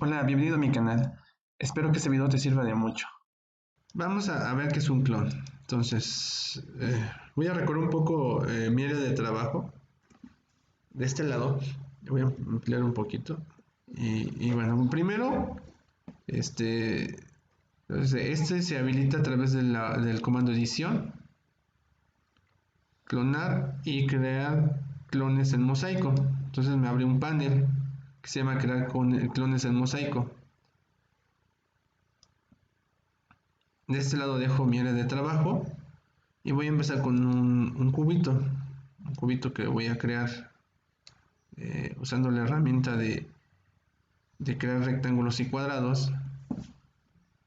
Hola, bienvenido a mi canal. Espero que este video te sirva de mucho. Vamos a ver qué es un clon. Entonces, voy a recorrer un poco mi área de trabajo. De este lado, voy a ampliar un poquito. Y bueno, primero, este, este se habilita a través del comando edición, clonar y crear clones en mosaico. Entonces me abre un panel que se llama crear clones en mosaico. De este lado dejo mi área de trabajo y voy a empezar con un cubito que voy a crear usando la herramienta de crear rectángulos y cuadrados.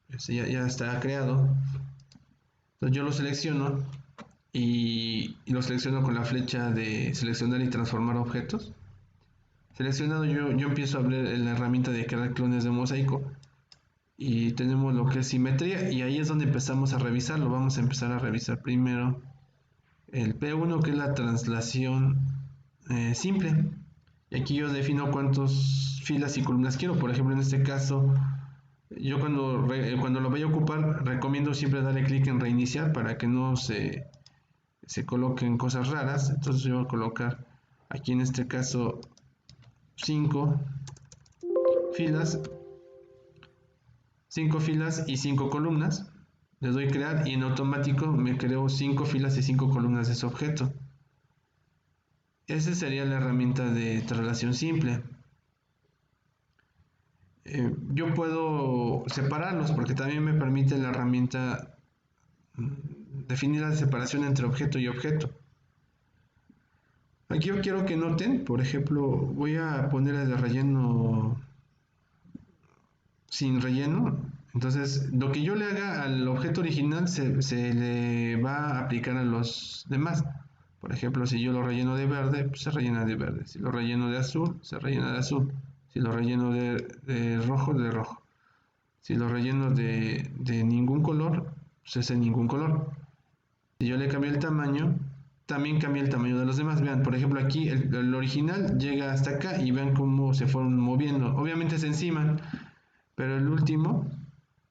Este ya está creado. Entonces yo lo selecciono y lo selecciono con la flecha de seleccionar y transformar objetos. Seleccionado, yo empiezo a abrir la herramienta de crear clones de mosaico y tenemos lo que es simetría, y ahí es donde empezamos a revisarlo. Vamos a empezar a revisar primero el P1, que es la translación simple. Y aquí yo defino cuántas filas y columnas quiero. Por ejemplo, en este caso, yo cuando lo vaya a ocupar, recomiendo siempre darle clic en reiniciar para que no se coloquen cosas raras. Entonces yo voy a colocar aquí en este caso 5 filas, 5 filas y 5 columnas. Le doy crear y en automático me creo 5 filas y 5 columnas de ese objeto. Esa sería la herramienta de traslación simple. Yo puedo separarlos porque también me permite la herramienta definir la separación entre objeto y objeto. Aquí yo quiero que noten, por ejemplo, voy a poner el de relleno sin relleno. Entonces, lo que yo le haga al objeto original se le va a aplicar a los demás. Por ejemplo, si yo lo relleno de verde, pues se rellena de verde. Si lo relleno de azul, se rellena de azul. Si lo relleno de rojo, de rojo. Si lo relleno de ningún color, pues es de ningún color. Si yo le cambio el tamaño, también cambia el tamaño de los demás. Vean, por ejemplo, aquí el original llega hasta acá y vean cómo se fueron moviendo. Obviamente se enciman, pero el último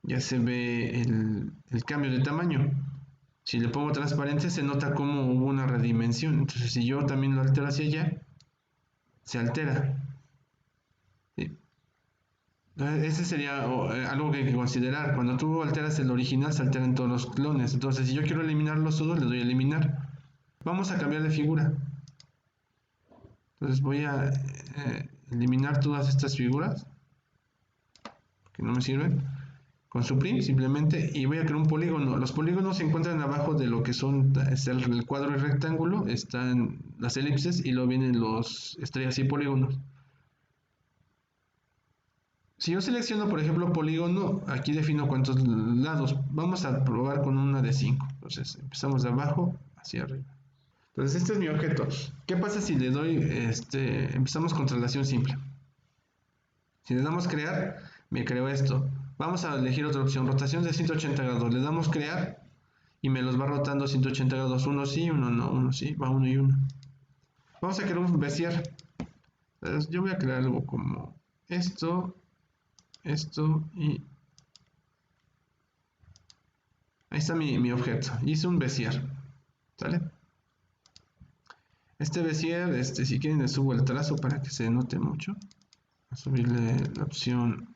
ya se ve el cambio de tamaño. Si le pongo transparente, se nota cómo hubo una redimensión. Entonces, si yo también lo altero hacia allá, se altera. ¿Sí? Ese sería algo que hay que considerar. Cuando tú alteras el original, se alteran todos los clones. Entonces, si yo quiero eliminarlos todos, le doy a eliminar. Vamos a cambiar de figura. Entonces voy a eliminar todas estas figuras que no me sirven con Supreme simplemente, y voy a crear un polígono. Los polígonos se encuentran abajo de lo que son el cuadro y rectángulo, están las elipses y luego vienen los estrellas y polígonos. Si yo selecciono, por ejemplo, polígono, aquí defino cuántos lados. Vamos a probar con una de 5. Entonces empezamos de abajo hacia arriba. Entonces este es mi objeto. ¿Qué pasa si le doy, empezamos con traslación simple? Si le damos crear, me creo esto. Vamos a elegir otra opción, rotación de 180 grados. Le damos crear y me los va rotando 180 grados. Uno sí, uno no, uno sí, va uno y uno. Vamos a crear un Bezier. Entonces, yo voy a crear algo como esto, esto y ahí está mi objeto. Hice un Bezier. ¿Sale? Este Bezier, si quieren le subo el trazo para que se note mucho. Voy a subirle la opción.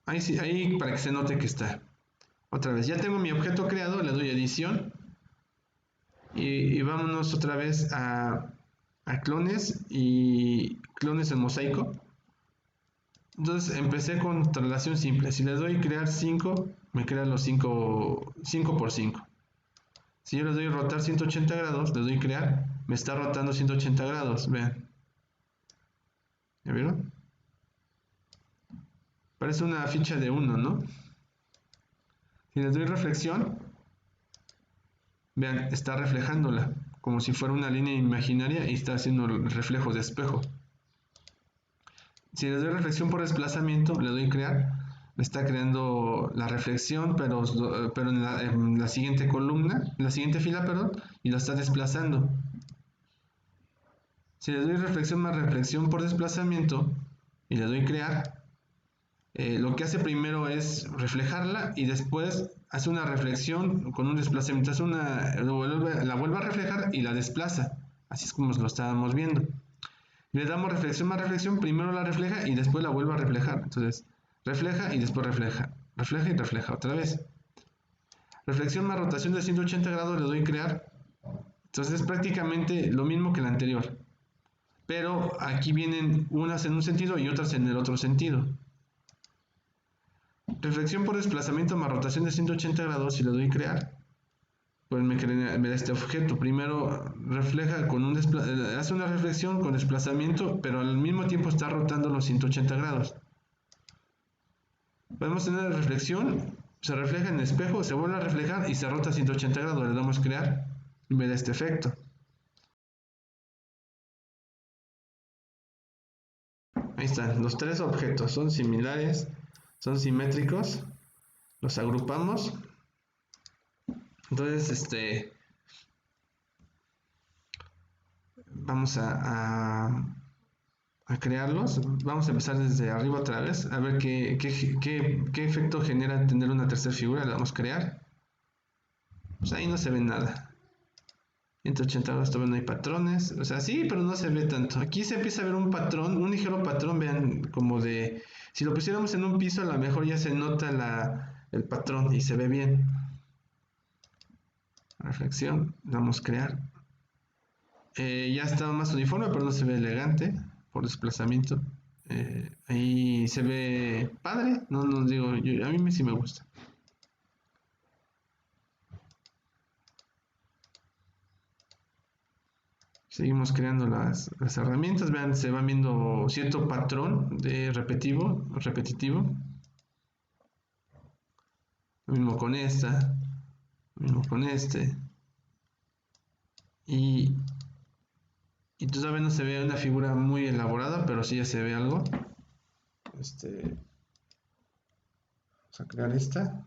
Ahí sí, ahí para que se note que está. Otra vez, ya tengo mi objeto creado, le doy edición y vámonos otra vez a clones y clones en mosaico. Entonces empecé con traslación simple. Si le doy crear 5, me crea los 5 por 5. Si yo le doy rotar 180 grados, le doy crear, me está rotando 180 grados. Vean. ¿Ya vieron? Parece una ficha de 1, ¿no? Si le doy reflexión, vean, está reflejándola, como si fuera una línea imaginaria y está haciendo reflejos de espejo. Si le doy reflexión por desplazamiento, le doy crear, me está creando la reflexión, pero en la siguiente columna, en la siguiente fila, perdón, y la está desplazando. Si le doy reflexión más reflexión por desplazamiento y le doy crear, lo que hace primero es reflejarla y después hace una reflexión con un desplazamiento, la vuelve a reflejar y la desplaza. Así es como lo estábamos viendo. Le damos reflexión más reflexión, primero la refleja y después la vuelve a reflejar. Entonces, refleja y después refleja. Refleja y refleja otra vez. Reflexión más rotación de 180 grados, le doy crear. Entonces es prácticamente lo mismo que la anterior. Pero aquí vienen unas en un sentido y otras en el otro sentido. Reflexión por desplazamiento más rotación de 180 grados y le doy crear. Pues me da este objeto. Primero refleja hace una reflexión con desplazamiento, pero al mismo tiempo está rotando los 180 grados. Podemos tener la reflexión, se refleja en el espejo, se vuelve a reflejar y se rota 180 grados. Le damos crear y me da este efecto. Ahí están, los tres objetos son similares, son simétricos, los agrupamos. Entonces, vamos a crearlos. Vamos a empezar desde arriba otra vez, a ver qué efecto genera tener una tercera figura. Le damos crear. Pues ahí no se ve nada. 180 grados todavía no hay patrones. O sea, sí, pero no se ve tanto. Aquí se empieza a ver un patrón, un ligero patrón, vean, como de... Si lo pusiéramos en un piso, a lo mejor ya se nota el patrón y se ve bien. Reflexión, damos crear. Ya está más uniforme, pero no se ve elegante por desplazamiento. Ahí se ve padre, no digo, a mí sí me gusta. Seguimos creando las herramientas, vean, se va viendo cierto patrón de repetitivo. Lo mismo con esta, lo mismo con este. Y todavía no se ve una figura muy elaborada, pero sí ya se ve algo. Vamos a crear esta.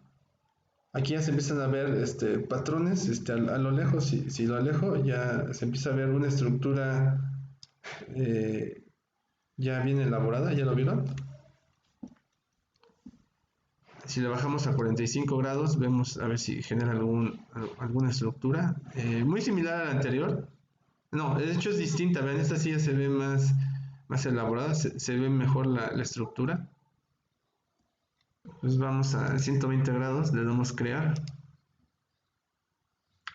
Aquí ya se empiezan a ver patrones a lo lejos. Si lo alejo, ya se empieza a ver una estructura ya bien elaborada. ¿Ya lo vieron? Si le bajamos a 45 grados, vemos a ver si genera alguna estructura. Muy similar a la anterior. No, de hecho es distinta. Vean, esta sí ya se ve más elaborada. Se ve mejor la estructura. Pues vamos a 120 grados, le damos crear.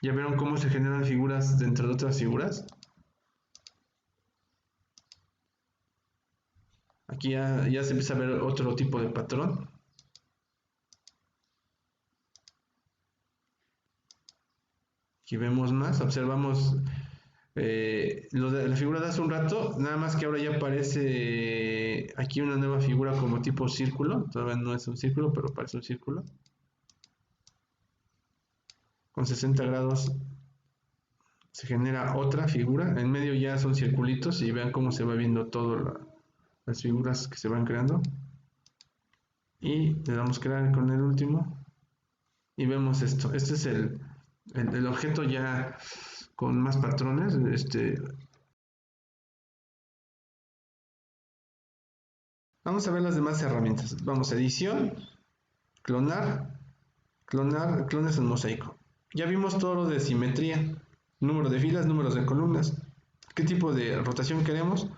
¿Ya vieron cómo se generan figuras dentro de otras figuras? Aquí ya se empieza a ver otro tipo de patrón. Aquí vemos más, observamos lo de la figura de hace un rato, nada más que ahora ya aparece aquí una nueva figura como tipo círculo. Todavía no es un círculo, pero parece un círculo. Con 60 grados se genera otra figura. En medio ya son circulitos y vean cómo se va viendo todas las figuras que se van creando. Y le damos crear con el último. Y vemos esto. Este es el objeto ya con más patrones. Vamos a ver las demás herramientas. Vamos a edición, clonar, clones en mosaico. Ya vimos todo lo de simetría, número de filas, números de columnas, qué tipo de rotación queremos.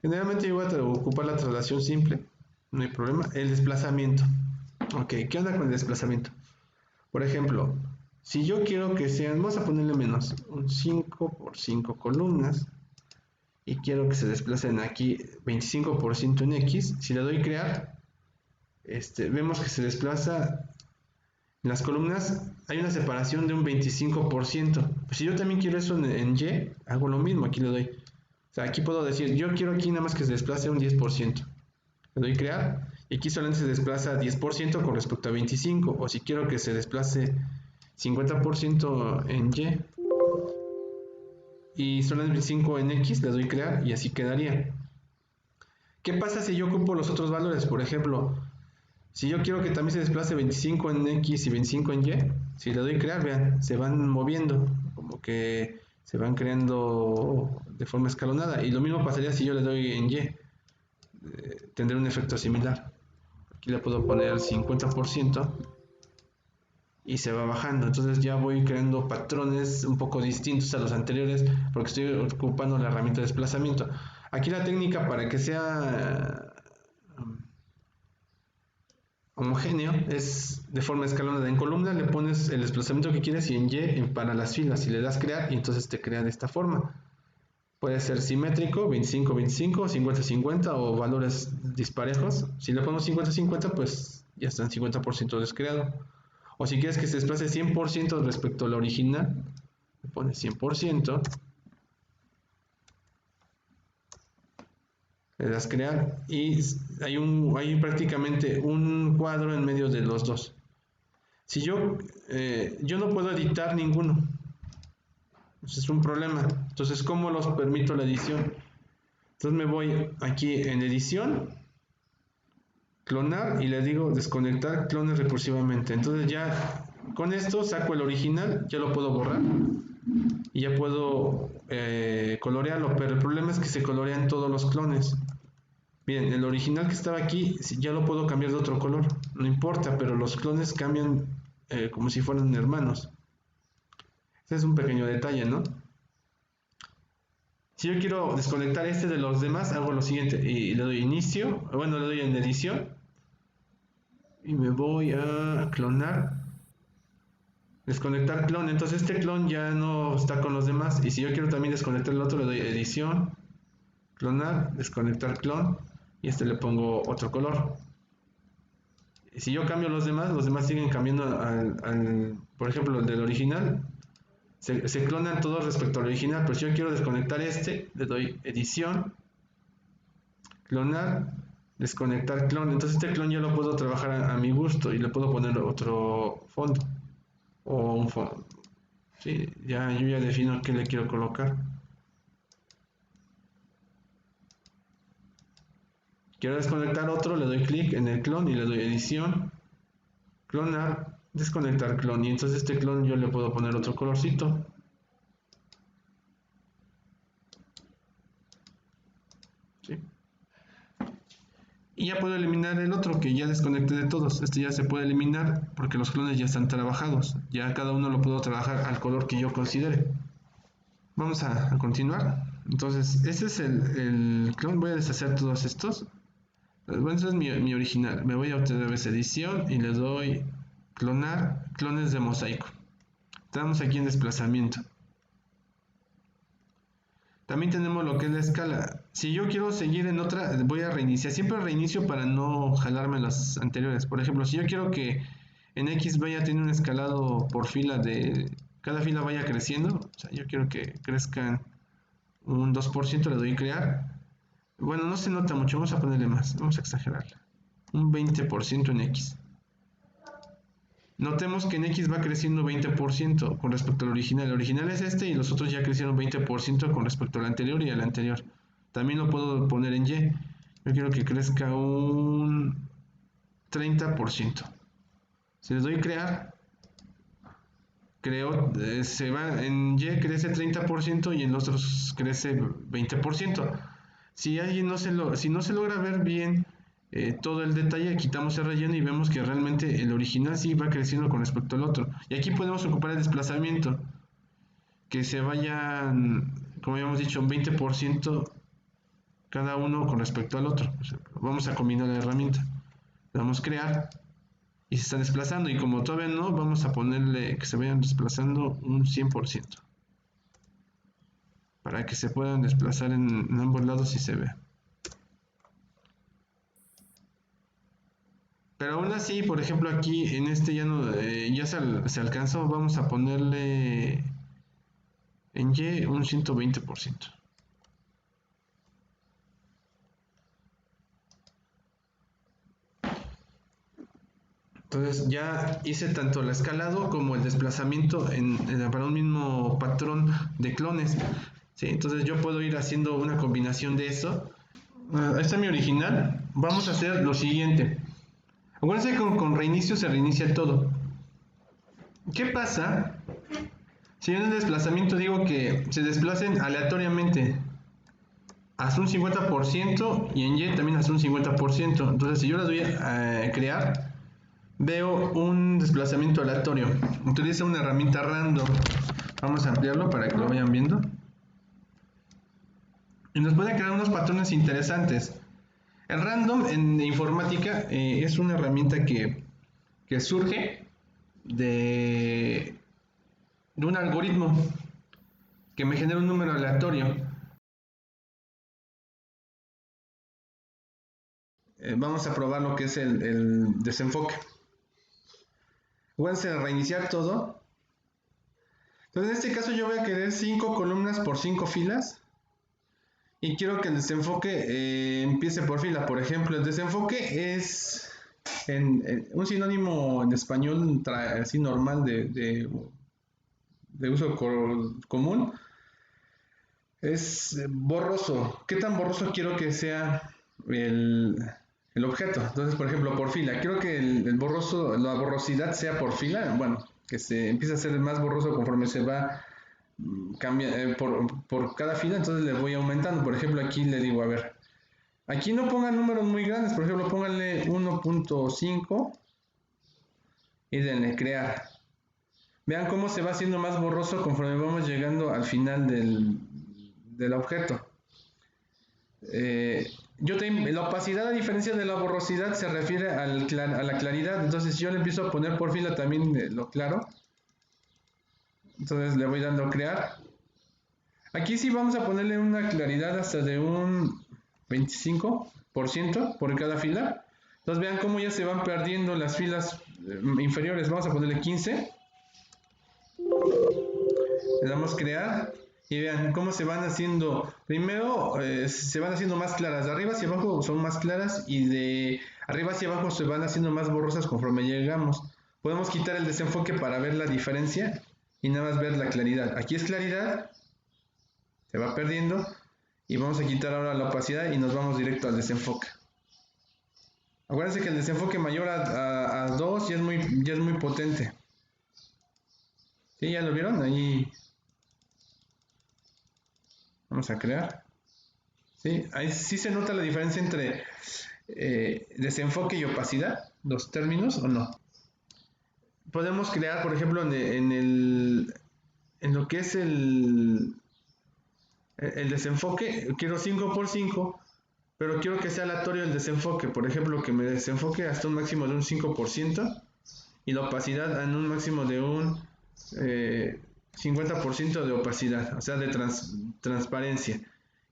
Generalmente yo voy a ocupar la traslación simple, no hay problema. El desplazamiento. Ok, ¿qué onda con el desplazamiento? Por ejemplo, si yo quiero que sean, vamos a ponerle menos, un 5 por 5 columnas, y quiero que se desplacen aquí 25% en X, si le doy crear, vemos que se desplaza en las columnas, hay una separación de un 25%. Pues si yo también quiero eso en Y, hago lo mismo, aquí le doy. O sea, aquí puedo decir, yo quiero aquí nada más que se desplace un 10%. Le doy crear, y aquí solamente se desplaza 10% con respecto a 25%, o si quiero que se desplace 50% en y solamente 25 en X, le doy crear y así quedaría. ¿Qué pasa si yo ocupo los otros valores? Por ejemplo, si yo quiero que también se desplace 25 en X y 25 en Y, si le doy crear, vean, se van moviendo, como que se van creando de forma escalonada. Y lo mismo pasaría si yo le doy en Y, tendré un efecto similar. Aquí le puedo poner 50% y se va bajando. Entonces ya voy creando patrones un poco distintos a los anteriores porque estoy ocupando la herramienta de desplazamiento. Aquí la técnica para que sea homogéneo es de forma escalonada. En columna le pones el desplazamiento que quieres y en Y para las filas y le das crear y entonces te crea de esta forma. Puede ser simétrico, 25-25, 50-50 o valores disparejos. Si le ponemos 50-50, pues ya está en 50% descreado. O si quieres que se desplace 100% respecto al original, le pones 100%, le das crear y hay prácticamente un cuadro en medio de los dos. Si yo no puedo editar ninguno, ese es un problema. Entonces, ¿cómo los permito la edición? Entonces me voy aquí en edición, clonar y le digo desconectar clones recursivamente. Entonces ya con esto saco el original, ya lo puedo borrar y ya puedo colorearlo, pero el problema es que se colorean todos los clones. Bien, el original que estaba aquí ya lo puedo cambiar de otro color, no importa, pero los clones cambian como si fueran hermanos. Ese es un pequeño detalle, ¿no? Si yo quiero desconectar este de los demás, hago lo siguiente y le doy inicio, bueno, le doy en edición y me voy a clonar, desconectar clon. Entonces este clon ya no está con los demás y si yo quiero también desconectar el otro, le doy edición, clonar, desconectar clon y este le pongo otro color. Y si yo cambio los demás siguen cambiando por ejemplo, el del original. Se clonan todos respecto al original, pero si yo quiero desconectar este, le doy edición, clonar, desconectar clon. Entonces este clon ya lo puedo trabajar a mi gusto y le puedo poner otro fondo o un fondo. Sí, yo ya defino qué le quiero colocar. Quiero desconectar otro, le doy clic en el clon y le doy edición, clonar, desconectar clon. Y entonces este clon yo le puedo poner otro colorcito. ¿Sí? Y ya puedo eliminar el otro que ya desconecté de todos. Este ya se puede eliminar porque los clones ya están trabajados. Ya cada uno lo puedo trabajar al color que yo considere. Vamos a continuar. Entonces, este es el clon. Voy a deshacer todos estos. Bueno, este es mi original. Me voy a otra vez edición y le doy clonar, clones de mosaico. Estamos aquí en desplazamiento. También tenemos lo que es la escala. Si yo quiero seguir en otra, voy a reiniciar. Siempre reinicio para no jalarme las anteriores. Por ejemplo, si yo quiero que en X vaya a tener un escalado por fila cada fila vaya creciendo. O sea, yo quiero que crezcan un 2%, le doy crear. Bueno, no se nota mucho, vamos a ponerle más. Vamos a exagerarla. Un 20% en X. Notemos que en X va creciendo 20% con respecto al original. El original es este y los otros ya crecieron 20% con respecto al anterior y al anterior. También lo puedo poner en Y. Yo quiero que crezca un 30%. Si les doy crear, se va en Y crece 30% y en los otros crece 20%. Si no se logra ver bien todo el detalle, quitamos el relleno y vemos que realmente el original sí va creciendo con respecto al otro. Y aquí podemos ocupar el desplazamiento, que se vayan, como habíamos dicho, un 20% cada uno con respecto al otro. O sea, vamos a combinar la herramienta. Le damos crear y se están desplazando. Y como todavía no, vamos a ponerle que se vayan desplazando un 100%. Para que se puedan desplazar en ambos lados y se vea. Pero aún así, por ejemplo, aquí en este ya no, ya se alcanzó, vamos a ponerle en Y un 120%. Entonces ya hice tanto el escalado como el desplazamiento para un mismo patrón de clones. ¿Sí? Entonces yo puedo ir haciendo una combinación de eso. Esta es mi original. Vamos a hacer lo siguiente. Acuérdense que con reinicio se reinicia todo. ¿Qué pasa si en el desplazamiento digo que se desplacen aleatoriamente hasta un 50% y en Y también hasta un 50%. Entonces, si yo las doy a crear, veo un desplazamiento aleatorio. Utiliza una herramienta random. Vamos a ampliarlo para que lo vayan viendo. Y nos puede crear unos patrones interesantes. El random en informática es una herramienta que surge de un algoritmo que me genera un número aleatorio. Vamos a probar lo que es el desenfoque. Vamos a reiniciar todo. Entonces, en este caso yo voy a querer 5 columnas por 5 filas. Y quiero que el desenfoque empiece por fila. Por ejemplo, el desenfoque es un sinónimo en español así normal de uso común. Es borroso. ¿Qué tan borroso quiero que sea el objeto? Entonces, por ejemplo, por fila. Quiero que la borrosidad sea por fila. Bueno, que se empiece a ser más borroso conforme se va cambia por cada fila, entonces le voy aumentando. Por ejemplo, aquí le digo, a ver, aquí no pongan números muy grandes, por ejemplo, pónganle 1.5 y denle crear. Vean cómo se va haciendo más borroso conforme vamos llegando al final del objeto. La opacidad, a diferencia de la borrosidad, se refiere a la claridad. Entonces, si yo le empiezo a poner por fila también lo claro, entonces le voy dando a crear. Aquí sí vamos a ponerle una claridad hasta de un 25% por cada fila. Entonces vean cómo ya se van perdiendo las filas inferiores. Vamos a ponerle 15. Le damos crear y vean cómo se van haciendo. Primero se van haciendo más claras. De arriba hacia abajo son más claras y de arriba hacia abajo se van haciendo más borrosas conforme llegamos. Podemos quitar el desenfoque para ver la diferencia y nada más ver la claridad. Aquí es claridad. Se va perdiendo y vamos a quitar ahora la opacidad y nos vamos directo al desenfoque. Acuérdense que el desenfoque mayor a 2 ya es muy potente. ¿Sí? ¿Ya lo vieron? Ahí vamos a crear. ¿Sí? Ahí sí se nota la diferencia entre desenfoque y opacidad, los términos, ¿o no? Podemos crear, por ejemplo, en lo que es el desenfoque, quiero 5 por 5, pero quiero que sea aleatorio el desenfoque. Por ejemplo, que me desenfoque hasta un máximo de un 5% y la opacidad en un máximo de un 50% de opacidad, o sea, de transparencia.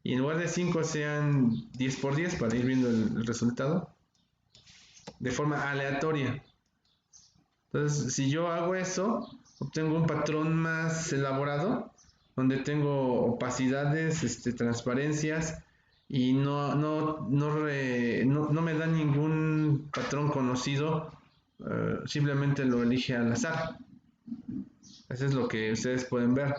Y en lugar de 5 sean 10 por 10 para ir viendo el resultado de forma aleatoria. Entonces, si yo hago eso, obtengo un patrón más elaborado donde tengo opacidades, transparencias y no me da ningún patrón conocido, simplemente lo elige al azar. Eso es lo que ustedes pueden ver.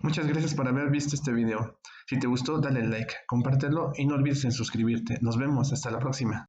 Muchas gracias por haber visto este video. Si te gustó, dale like, compártelo y no olvides en suscribirte. Nos vemos, hasta la próxima.